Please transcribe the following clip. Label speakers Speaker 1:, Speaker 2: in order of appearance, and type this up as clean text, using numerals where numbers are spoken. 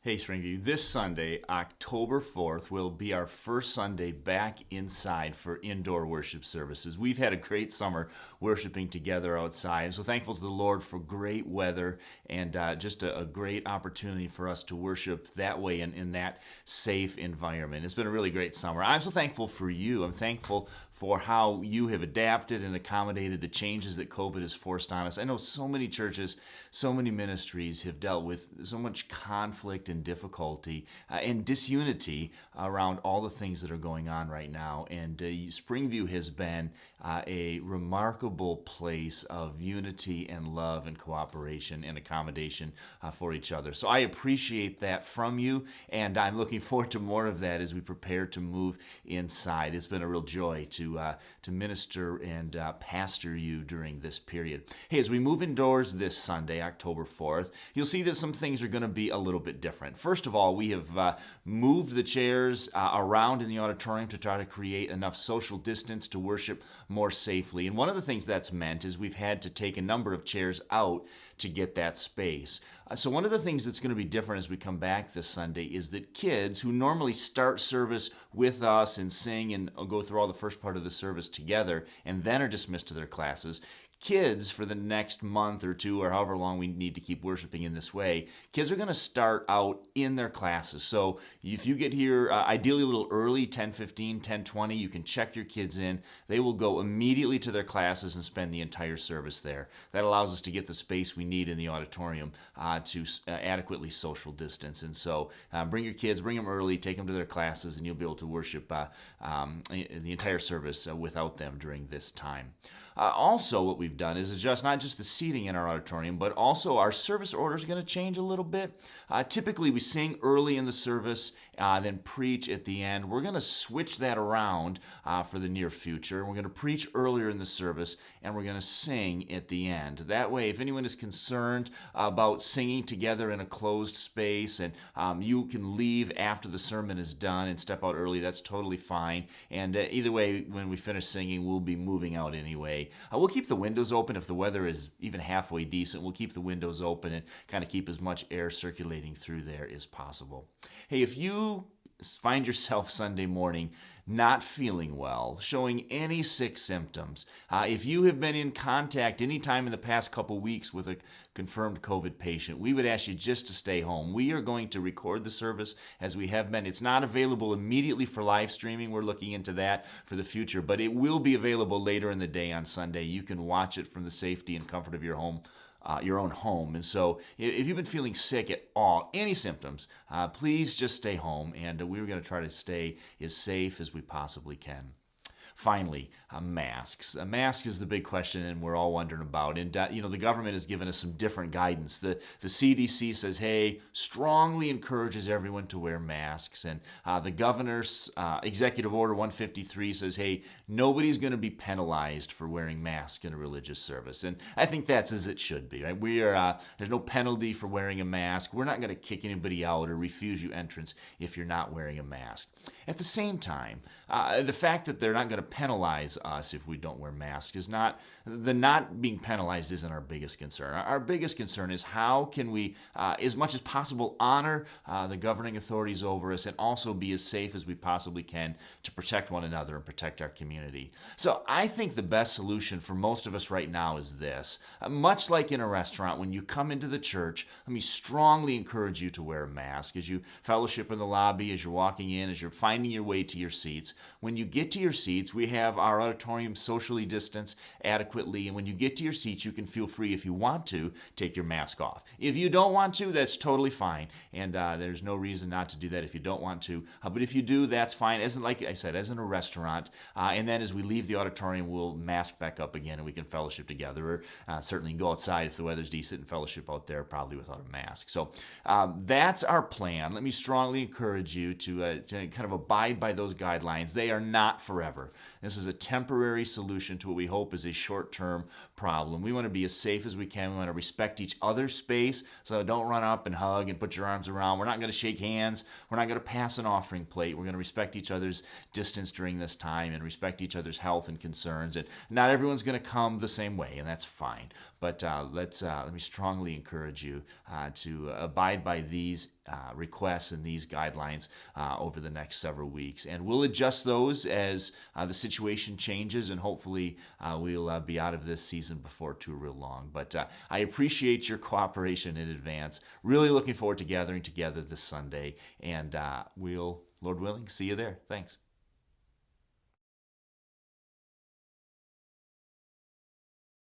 Speaker 1: Hey, Springview, this Sunday, October 4th, will be our first Sunday back inside for indoor worship services. We've had a great summer worshiping together outside. I'm so thankful to the Lord for great weather and just a great opportunity for us to worship that way and in that safe environment. It's been a really great summer. I'm so thankful for you. I'm thankful for how you have adapted and accommodated the changes that COVID has forced on us. I know so many churches, so many ministries have dealt with so much conflict and difficulty and disunity around all the things that are going on right now. And Springview has been a remarkable place of unity and love and cooperation and accommodation for each other. So I appreciate that from you, and I'm looking forward to more of that as we prepare to move inside. It's been a real joy to minister and pastor you during this period. Hey, as we move indoors this Sunday, October 4th, you'll see that some things are going to be a little bit different. First of all, we have moved the chairs around in the auditorium to try to create enough social distance to worship more safely. And one of the things that's meant is we've had to take a number of chairs out to get that space. So one of the things that's going to be different as we come back this Sunday is that kids who normally start service with us and sing and go through all the first part of the service together and then are dismissed to their classes, kids for the next month or two or however long we need to keep worshiping in this way, kids are going to start out in their classes. So if you get here ideally a little early, 10:15, 10:20, you can check your kids in. They will go immediately to their classes and spend the entire service there. That allows us to get the space we need in the auditorium to adequately social distance. And so bring your kids, bring them early, take them to their classes, and you'll be able to worship the entire service without them during this time. Also, what we've done is adjust not just the seating in our auditorium, but also our service order is going to change a little bit. Typically, we sing early in the service, then preach at the end. We're going to switch that around for the near future. We're going to preach earlier in the service, and we're going to sing at the end. That way, if anyone is concerned about singing together in a closed space, and you can leave after the sermon is done and step out early, that's totally fine. And either way, when we finish singing, we'll be moving out anyway. We'll keep the windows open if the weather is even halfway decent. We'll keep the windows open and kind of keep as much air circulating through there as possible. Hey, if you find yourself Sunday morning not feeling well, showing any sick symptoms, if you have been in contact any time in the past couple weeks with a confirmed COVID patient, we would ask you just to stay home. We are going to record the service as we have been. It's not available immediately for live streaming. We're looking into that for the future, but it will be available later in the day on Sunday. You can watch it from the safety and comfort of your home. Your own home. And so if you've been feeling sick at all, any symptoms, please just stay home, and we're going to try to stay as safe as we possibly can. Finally, masks. A mask is the big question, and we're all wondering about. And the government has given us some different guidance. The CDC says, hey, strongly encourages everyone to wear masks. And the governor's executive order 153 says, hey, nobody's going to be penalized for wearing masks in a religious service. And I think that's as it should be. Right? There's no penalty for wearing a mask. We're not going to kick anybody out or refuse you entrance if you're not wearing a mask. At the same time, the fact that they're not going to penalize us if we don't wear masks is not being penalized isn't our biggest concern. Our biggest concern is how can we, as much as possible, honor the governing authorities over us and also be as safe as we possibly can to protect one another and protect our community. So I think the best solution for most of us right now is this. Much like in a restaurant, when you come into the church, let me strongly encourage you to wear a mask as you fellowship in the lobby, as you're walking in, as you're finding your way to your seats. When you get to your seats, we have our auditorium socially distanced adequately, and when you get to your seats, you can feel free, if you want to, take your mask off. If you don't want to, that's totally fine, and there's no reason not to do that if you don't want to, but if you do, that's fine. Like I said, as in a restaurant, and then as we leave the auditorium, we'll mask back up again, and we can fellowship together, or certainly go outside if the weather's decent and fellowship out there, probably without a mask. So that's our plan. Let me strongly encourage you to kind of abide by those guidelines. They are not forever. This is a temporary solution to what we hope is a short-term problem. We want to be as safe as we can. We want to respect each other's space, so don't run up and hug and put your arms around. We're not going to shake hands. We're not going to pass an offering plate. We're going to respect each other's distance during this time and respect each other's health and concerns. And not everyone's going to come the same way, and that's fine. But let me strongly encourage you to abide by these requests and these guidelines over the next several weeks. And we'll adjust those as the situation changes, and hopefully we'll be out of this season before too real long. But I appreciate your cooperation in advance. Really looking forward to gathering together this Sunday, and we'll, Lord willing, see you there. Thanks.